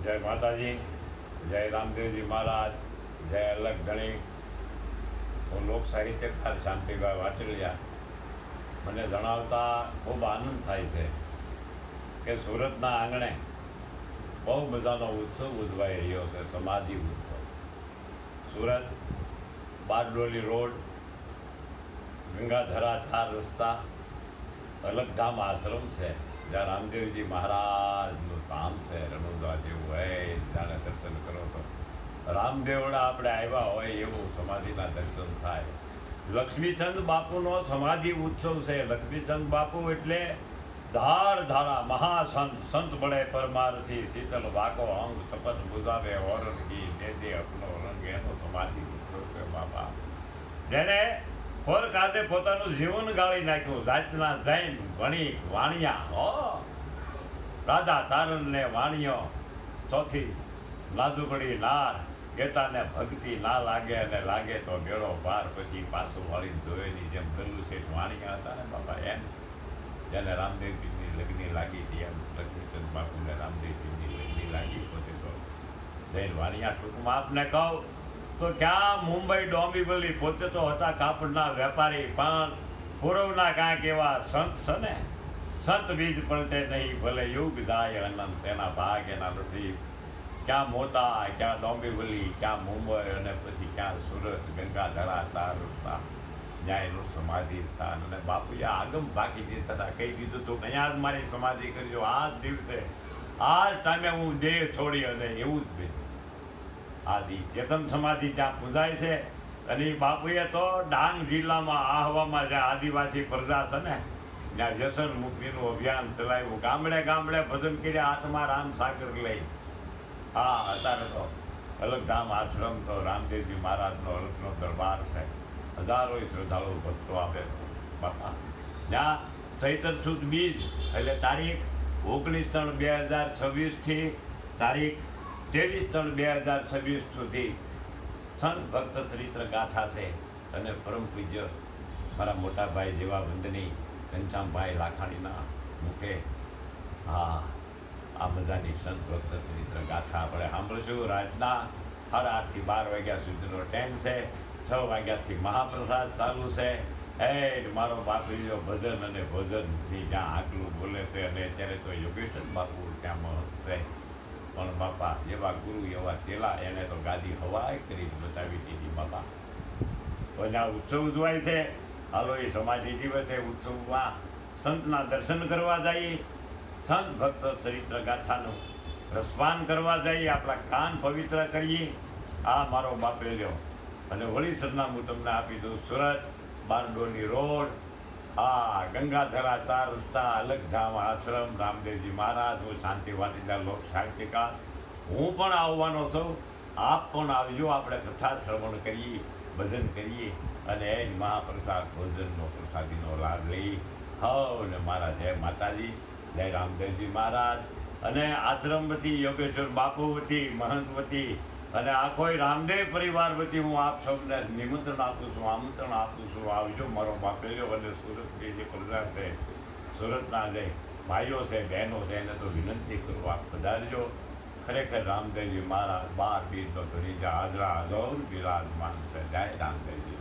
જય માતાજી, જય રામદેવજી મહારાજ, જય અલગ ગણી. હું લોક સાહિત્યકાર શાંતિભાઈ વાટલિયા. મને જણાવતા ખૂબ આનંદ થાય છે કે સુરતના આંગણે બહુ મજાનો ઉત્સવ ઉજવાઈ રહ્યો છે, સમાધિ ઉત્સવ. સુરત બારડોલી રોડ, ગંગાધરા 4 રસ્તા, અલગધામ આશ્રમ છે, જ્યાં રામદેવજી મહારાજનું ધામ છે. રણુદા જેવું હોય જાણે દર્શન કરો તો રામદેવડા આપણે આવ્યા હોય એવું સમાધિના દર્શન થાય. લક્ષ્મીચંદ બાપુનો સમાધિ ઉત્સવ છે. લક્ષ્મીચંદ બાપુ એટલે ધાર ધારા મહાસંત, સંત બળે પરમારથી, શીતલ વાકો અંગ, તપત બુઝાવે ઓરન કી, દે દે અપનો રંગ, એનો સમાધિ ઉત્સવ છે બાપા. જેને ફોર કાતે પોતાનું જીવન ગાળી નાખ્યું. જાતના જૈન વણિક વાણિયા, હો રાધા તારણ ને વાણિયો, ચોથી નાજુકડી નાર, ગેતાને ભક્તિ ના લાગે અને લાગે તો બેડો પાર. પછી પાછું વાળી જોયેલી જેમ ગલ્લુ છે વાણિયા હતા ને બાપા, એમ જેને રામદેવજીની લગ્ની લાગી હતી એમ લક્ષ્મીચંદ બાપુને રામદેવજીની લગ્ની લાગી. પોતે તો જૈન વાણિયા. ટૂંકમાં આપને કહું તો ક્યાં મુંબઈ ડોંબીવલી, પોતે તો હતા કાપડના વેપારી, પણ પૂર્વના કાંઈક એવા સંત છે ને, સંત બીજ પલટે નહીં, ભલે યુગ જાય અનંત, એના ભાગ એના નસીબ. ક્યાં મોતા, ક્યાં ડોંબીવલી, ક્યાં મુંબઈ, અને પછી ક્યાં સુરત, ગંગાધરા 4 રસ્તા, ત્યાં એનું સમાધિ સ્થાન. અને બાપુએ આગમ બાકી થતા કહી દીધું હતું, અહીંયા જ મારી સમાધિ કરજો, આ જ દિવસે, આ જ ટાઈમે હું દેહ છોડી. અને એવું જ બન્યું. આદિ ચેતન સમાધિ ત્યાં પૂજાય છે. અને બાપુએ તો ડાંગ જિલ્લામાં આહવામાં જ્યાં આદિવાસી પ્રજા છે ને, ત્યાં વ્યસન મુક્તિનું અભિયાન ચલાવ્યું. ગામડે ગામડે ભજન કર્યા, હાથમાં રામ સાગર લઈ. હા, અત્યારે તો અલગધામ આશ્રમ તો રામદેવજી મહારાજનો અલગનો દરબાર છે. હજારો શ્રદ્ધાળુ ભક્તો આવે છે બાપા. ત્યાં ચૈતર સુદ બીજ એટલે તારીખ 19/3/2026 તારીખ 23/3/2026 સુધી સંત ભક્ત ચરિત્ર ગાથા છે. અને પરમ પૂજ્ય મારા મોટા ભાઈ જેવા વંદની ઘનશ્યામભાઈ લાખાણીના મુખે આ મજાની સંત ભક્ત ચરિત્ર ગાથા આપણે સાંભળીશું. રાતના 8:30 થી 12 વાગ્યા સુધીનો ટાઈમ છે. 6 વાગ્યાથી મહાપ્રસાદ ચાલુ છે. મારો બાપરીઓ ભજન અને ભોજનથી જ્યાં આટલું બોલે છે. અને અત્યારે તો યોગેશ્વર બાપુ ત્યાં મહત્વ છે. પણ બાપા જેવા ગુરુ એવા ચેલા, એને તો ગાદી હવાય કરી બતાવી દીધી બાપા. તો જ્યાં ઉત્સવ ઉજવાય છે, હાલો એ સમાધિ દિવસે ઉત્સવમાં સંતના દર્શન કરવા જઈએ, સંત ભક્ત ચરિત્ર ગાથાનું રસપાન કરવા જઈએ, આપણા કાન પવિત્ર કરીએ. આ મારો બાપે લ્યો. અને વળી સરનામું તમને આપી દઉં. સુરત બારડોલી રોડ, ગંગાધરા 4 રસ્તા, અલગધામ આશ્રમ, રામદેવજી મહારાજ. હું શાંતિ વાટીદાર લોક સાહિત્યકાર. હું પણ આવવાનો છું, આપ પણ આવજો. આપણે કથા શ્રવણ કરીએ, ભજન કરીએ અને એ જ મહાપ્રસાદ ભોજનનો પ્રસાદીનો લાભ લઈ. ને મારા જય માતાજી, જય રામદેવજી મહારાજ. અને આશ્રમ વતી, યોગેશ્વર બાપુ વતી, મહંત વતી અને આખોય રામદેવ પરિવાર વતી હું આપ સૌને નિમંત્રણ આપું છું, આમંત્રણ આપું છું. આવજો મારો બાપેલો. અને સુરતની જે પ્રજા છે, સુરતના જે ભાઈઓ છે, બહેનો છે, એને તો વિનંતી કરું, આપ પધારજો. ખરેખર રામદેવજી મહારાજ 12 બીજ તો ધરી હાજરા હાજર બિરાજમાન છે. જય રામદેવજી.